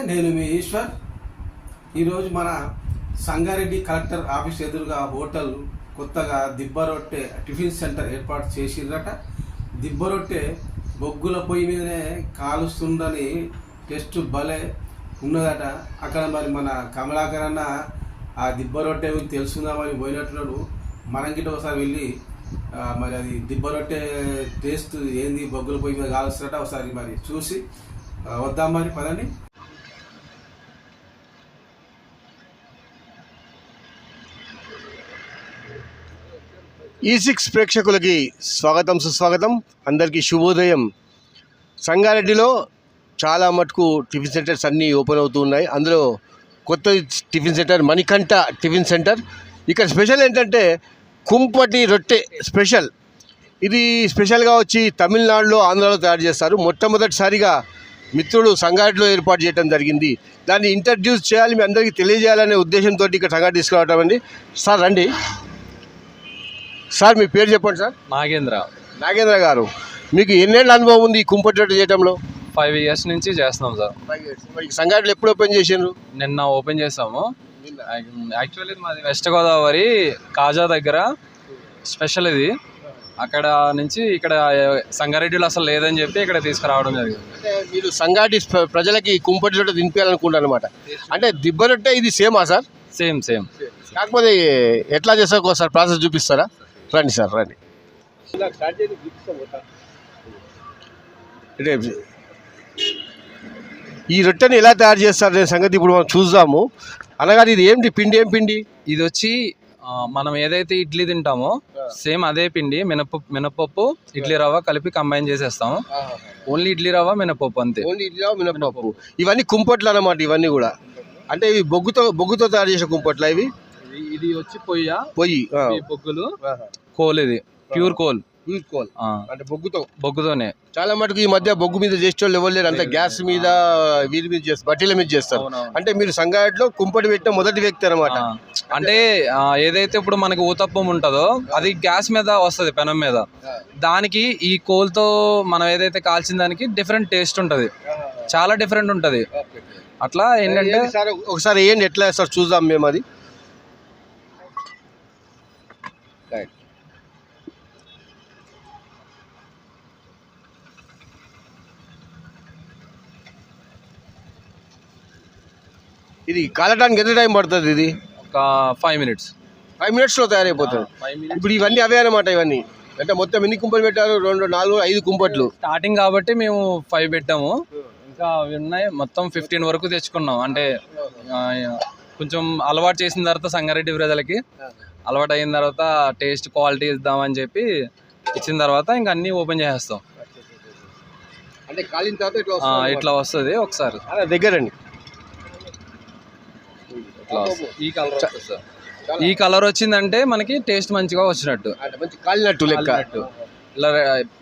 నేను మీ ఈశ్వర్. ఈరోజు మన సంగారెడ్డి కలెక్టర్ ఆఫీస్ ఎదురుగా హోటల్ కొత్తగా దిబ్బరొట్టె టిఫిన్ సెంటర్ ఏర్పాటు చేసిరట. దిబ్బరొట్టె బొగ్గుల పొయ్యి మీదనే కాలుస్తుందని టెస్ట్ భలే ఉన్నదట. అక్కడ మరి మన కమలాకర్ అన్న ఆ దిబ్బరొట్టె తెలుసుకుందామని పోయినట్టున్నాడు. మనం గిట్ట ఒకసారి వెళ్ళి మరి అది దిబ్బరొట్టె టేస్ట్ ఏంది బొగ్గుల పొయ్యి మీద కాలుస్తారట ఒకసారి మరి చూసి వద్దాం. మరి పదండి. E6 ప్రేక్షకులకి స్వాగతం సుస్వాగతం. అందరికీ శుభోదయం. సంగారెడ్డిలో చాలా మటుకు టిఫిన్ సెంటర్స్ అన్నీ ఓపెన్ అవుతూ ఉన్నాయి. అందులో కొత్త tiffin centre Manikanta tiffin centre. ఇక్కడ స్పెషల్ ఏంటంటే కుంపటి రొట్టె స్పెషల్. ఇది స్పెషల్గా వచ్చి తమిళనాడులో ఆంధ్రాలో తయారు చేస్తారు. మొట్టమొదటిసారిగా మిత్రుడు సంగారెడ్డిలో ఏర్పాటు చేయడం జరిగింది. దాన్ని ఇంట్రడ్యూస్ చేయాలి, మీ అందరికీ తెలియజేయాలనే ఉద్దేశంతో ఇక్కడ సంగారెడ్డి తీసుకురావటం అండి. సార్ రండి. సార్ మీ పేరు చెప్పండి సార్. నాగేంద్ర గారు, మీకు ఎన్నేళ్ళ అనుభవం ఉంది ఈ కుంపటి రొట్టె చేయడంలో? 5 years నుంచి చేస్తున్నాం సార్. 5 years. మరి సంగారెడ్డిలో ఎప్పుడు ఓపెన్ చేసారు? నిన్న ఓపెన్ చేసాము. యాక్చువల్లీ మాది వెస్ట్ గోదావరి కాజా దగ్గర స్పెషల్ ఇది. అక్కడ నుంచి ఇక్కడ సంగారెడ్డిలో అసలు లేదని చెప్పి ఇక్కడ తీసుకురావడం జరిగింది. అంటే మీరు సంగారెడ్డి ప్రజలకి కుంపటి రొట్టె తినిపించాలనుకుంటారు అనమాట. అంటే దిబ్బ రొట్టె ఇది సేమా సార్? సేమ్ కాకపోతే ఎట్లా చేస్తారో ఒకసారి ప్రాసెస్ చూపిస్తారా? రండి సార్ రండి. ఈ రొట్టెని ఎలా తయారు చేస్తారు అనే సంగతి ఇప్పుడు మనం చూద్దాము. అనగా ఇది ఏంటి పిండి? ఏం పిండి ఇది? వచ్చి మనం ఏదైతే ఇడ్లీ తింటామో సేమ్ అదే పిండి. మినపప్పు ఇడ్లీ రవ్వ కలిపి కంబైన్ చేసేస్తాము. ఓన్లీ ఇడ్లీ రవ్వ మినపప్పు అంతే. ఓన్లీ ఇడ్లీ రవ్వ మినపప్పు. ఇవన్నీ కుంపట్లు అన్నమాట. ఇవన్నీ కూడా అంటే ఇవి బొగ్గుతో తయారు చేసే కుంపట్ల ఇవి. ఇది వచ్చి పొయ్యి బొగ్గులు కోల్. ఇది ప్యూర్ కోల్. అంటే బొగ్గుతోనే. చాలా మటుకు ఈ మధ్య బొగ్గు మీద చేసేవాళ్ళు ఎవరు లేరు. అంతా గ్యాస్ మీద వీరి మీద చేస్తారు, బట్టీల మీద చేస్తారు. అంటే మీరు సంగారెడ్డిలో కుంపటి పెట్టిన మొదటి వ్యక్తి అనమాట. అంటే ఏదైతే ఇప్పుడు మనకి ఊతప్పం ఉంటుందో అది గ్యాస్ మీద వస్తుంది, పెనం మీద. దానికి ఈ కోల్తో మనం ఏదైతే కాల్చిన దానికి డిఫరెంట్ టేస్ట్ ఉంటుంది, చాలా డిఫరెంట్ ఉంటుంది. అట్లా ఏంటంటే ఒకసారి ఏంటి ఎట్లా వేస్తారు చూద్దాం మేము. అది ఇది కాలటానికి ఎంత టైం పడుతుంది? ఇది ఒక 5 minutes. 5 minutesలో తయారైపోతుంది. ఇప్పుడు ఇవన్నీ అవే అనమాట. ఇవన్నీ అంటే మొత్తం ఎన్ని కుంపలు పెట్టారు? 2, 4, 5 కుంపట్లు స్టార్టింగ్ కాబట్టి మేము 5 పెట్టాము. ఇంకా ఉన్నాయి మొత్తం 15 వరకు తెచ్చుకున్నాం. అంటే కొంచెం అలవాటు చేసిన తర్వాత సంగారెడ్డి ప్రజలకి అలవాటు అయిన తర్వాత టేస్ట్ క్వాలిటీ ఇద్దామని చెప్పి ఇచ్చిన తర్వాత ఇంకా అన్నీ ఓపెన్ చేసేస్తాం. అంటే కాలిన తర్వాత ఇట్లా వస్తుంది. ఒకసారి దగ్గరండి. ఈ కలర్ వచ్చిందంటే మనకి టేస్ట్ మంచిగా వచ్చినట్టు, కాలినట్టు లెక్క. ఇలా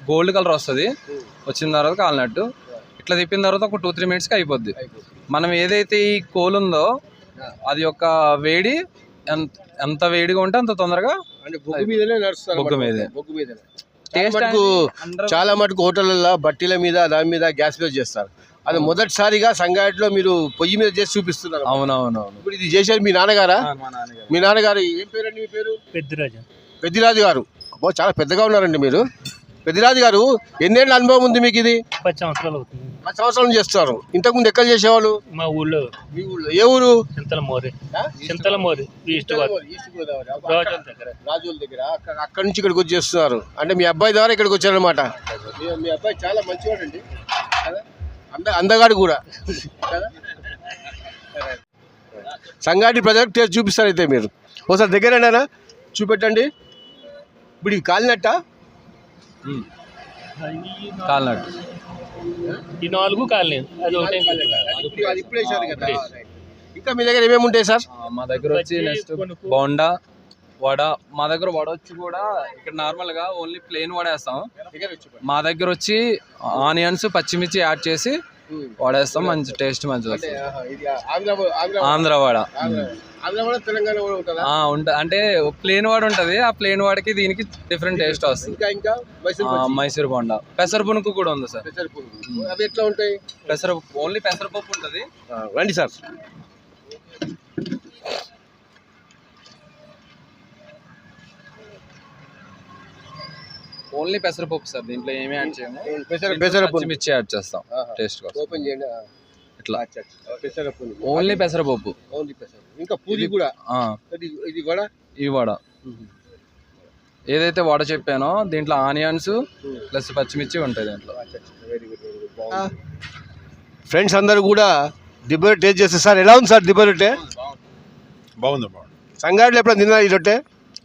గోల్డ్ కలర్ వస్తుంది. వచ్చిన తర్వాత కాలినట్టు. ఇట్లా తిప్పిన తర్వాత ఒక 2-3 minutesకి అయిపోద్ది. మనం ఏదైతే ఈ కోల్ ఉందో అది యొక్క వేడి ఎంత వేడిగా ఉంటే అంత తొందరగా బొగ్గు మీదే. చాలా మటుకు హోటళ్ళల్లో బట్టీల మీద దాని మీద గ్యాస్ మీద చేస్తారు. అది మొదటిసారిగా సంగారెడ్డిలో మీరు పొయ్యి మీద చేసి చూపిస్తున్నారు. అవునవును. ఇప్పుడు ఇది చేసేది మీ నాన్నగారా? మీ నాన్నగారు ఏం పేరండి? మీ పేరు? పెద్దిరాజు గారు. అబ్బో, చాలా పెద్దగా ఉన్నారండి మీరు. పెద్దిరాజు గారు, ఎన్నేళ్ళ అనుభవం ఉంది మీకు? ఇది 10 సంవత్సరాలు. 10 సంవత్సరాలు చేస్తారు. ఇంతకుముందు ఎక్కడ చేసేవాళ్ళు? మా ఊళ్ళో. మీ ఊళ్ళో ఏ ఊరు? చింతలమోరి. రాజుల దగ్గర. అక్కడి నుంచి ఇక్కడికి వచ్చి చేస్తున్నారు. అంటే మీ అబ్బాయి ద్వారా ఇక్కడికి వచ్చారనమాట. మీ అబ్బాయి చాలా మంచివాడండి, అందగాడు కూడా. సంగారెడ్డి ప్రజలకు టేస్ట్ చూపిస్తారు. అయితే మీరు ఒకసారి దగ్గరేనా చూపెట్టండి. ఇప్పుడు ఇవి కాలినట్ట? కాలినట్టు. ఈ 4 కాలనీ. అది ఇప్పుడే కదా. ఇంకా మీ దగ్గర ఏమేమి ఉంటాయి సార్? మా దగ్గర వచ్చి నెక్స్ట్ బోండా, వడ. మా దగ్గర వడ వచ్చి కూడా ఇక్కడ నార్మల్ గా ఓన్లీ ప్లెయిన్ వడ వేస్తాం. మా దగ్గర వచ్చి ఆనియన్స్, పచ్చిమిర్చి యాడ్ చేసి వడేస్తాం. మంచి టేస్ట్ మంచిగా వస్తుంది. ఆంధ్ర వడ. ఆంధ్ర కూడా తెలంగాణ కూడా ఉంటుందా? అంటే ప్లేన్ వాడు ఉంటుంది, ఆ ప్లేన్ వాడికి దీనికి డిఫరెంట్ టేస్ట్ వస్తుంది. ఇంకా మైసూర్ బోండా, పెసర పునుకు కూడా ఉంది సార్. అవి ఎట్లా ఉంటాయి? ఓన్లీ పెసరపప్పు ఉంటుంది. రండి సార్. ఓన్లీ పెసరపప్పు సార్, దీంట్లో ఏమీ యాడ్ చేయము. పెసరపప్పు మిర్చి యాడ్ చేస్తాం టేస్ట్ కోసం. ఓపెన్ చేయండి. ఇట్లా పెసరపప్పు, ఓన్లీ పెసరపప్పు. ఓన్లీ పెసరపప్పు. ఇంకా పూరి కూడా. ఇది వడ. ఈ వడ ఏదైతే వడ చెప్పానో దీంట్లో ఆనియన్స్ ప్లస్ పచ్చిమిర్చి ఉంటాయి దీంట్లో. ఫ్రెండ్స్ అందరూ కూడా దిబ్బ రొట్టె టేస్ట్ చేస్తారు. సార్ ఎలా ఉంది సార్ దిబ్బ రొట్టె? బాగుంది. సంగారెడ్డిలో ఎప్పుడైనా తిన్నా ఈ రొట్టె?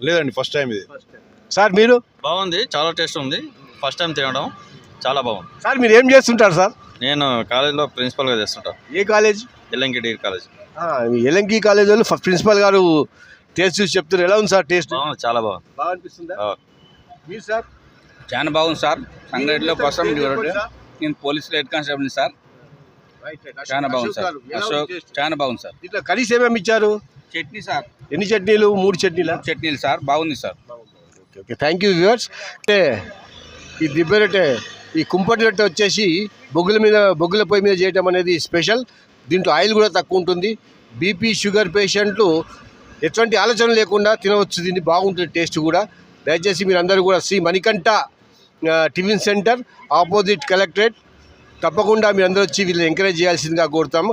లేదండి, ఫస్ట్ టైం ఇది. సార్ మీరు? బాగుంది, చాలా టేస్ట్ ఉంది. ఫస్ట్ టైం తినడం చాలా బాగుంది. సార్ మీరు ఏం చేస్తుంటారు సార్? నేను కాలేజీలో ప్రిన్సిపల్గా చేస్తుంటాను. ఏ college? Ellanki degree college. Ellanki college వాళ్ళు ప్రిన్సిపల్ గారు టేస్ట్ చూసి చెప్తారు. ఎలా ఉంది సార్ టేస్ట్? బాగుంది, చాలా బాగుంది. బాగా అనిపిస్తుందా? మీరు సార్? చాలా బాగుంది సార్. సంగారెడ్డిలో ఫస్ట్ టైం నేను పోలీసులో హెడ్ కానిస్టేబుల్ సార్. చాలా బాగుంది సార్. అశోక్ చాలా బాగుంది సార్. ఇట్లా కర్రీస్ ఏమేమి ఇచ్చారు? చట్నీ సార్. ఎన్ని చట్నీలు? 3 చట్నీలా? చట్నీలు సార్, బాగుంది sir. Okay, thank you viewers. అంటే ఈ దిబ్బ రొట్టె, ఈ కుంపటి రొట్టె వచ్చేసి బొగ్గుల పొయ్యి మీద చేయడం అనేది స్పెషల్. దీంట్లో ఆయిల్ కూడా తక్కువ ఉంటుంది. బీపీ షుగర్ పేషెంట్లు ఎటువంటి ఆలోచన లేకుండా తినవచ్చు. దీన్ని బాగుంటుంది టేస్ట్ కూడా. దయచేసి మీరు అందరూ కూడా Shri Manikanta tiffin centre opposite collectorate తప్పకుండా మీరు అందరూ వచ్చి వీళ్ళని ఎంకరేజ్ చేయాల్సిందిగా కోరుతాము.